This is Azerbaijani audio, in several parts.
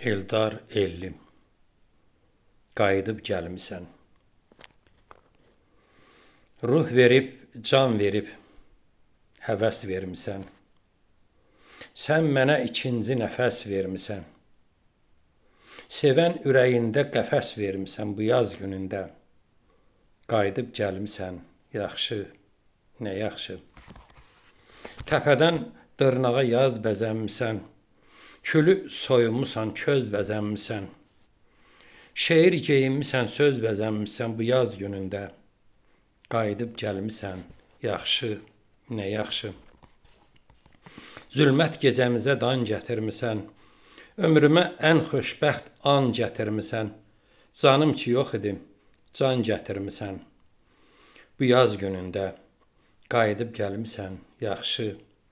Eldar Ellim, qayıdıb gəlmisən. Ruh verib, can verib, həvəs vermisən. Sən mənə ikinci nəfəs vermisən. Sevən ürəyində qəfəs vermisən bu yaz günündə. Qayıdıb gəlmisən, yaxşı, nə yaxşı. Təpədən dırnağa yaz bəzənmisən. Külü soyunmusan, köz bəzənmisən. Şeir geyinmisən, söz bəzənmisən bu yaz günündə. Qayıdıb gəlmisən, yaxşı, nə yaxşı. Zülmət gecəmizə dan gətirmisən. Ömrümə ən xoşbəxt an gətirmisən. Canım ki yox idim, can gətirmisən. Bu yaz günündə qayıdıb gəlmisən, yaxşı,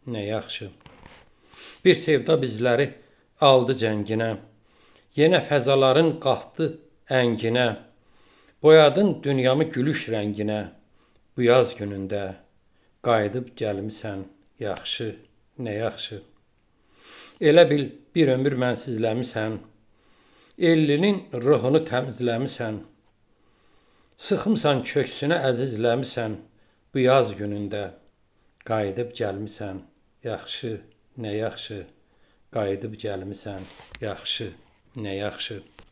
nə yaxşı. Bir sevda bizləri aldı cənginə. Yenə fəzaların qalxdı ənginə. Boyadın dünyamı gülüş rənginə. Bu yaz günündə qayıdıb gəlmisən, yaxşı, nə yaxşı. Elə bil bir ömür mənsizləmisən. Ellinin ruhunu təmizləmisən. Sıxımsan köksünə əzizləmisən. Bu yaz günündə qayıdıb gəlmisən, yaxşı, nə yaxşı. Qayıdıb gəlmisən, yaxşı, nə yaxşı.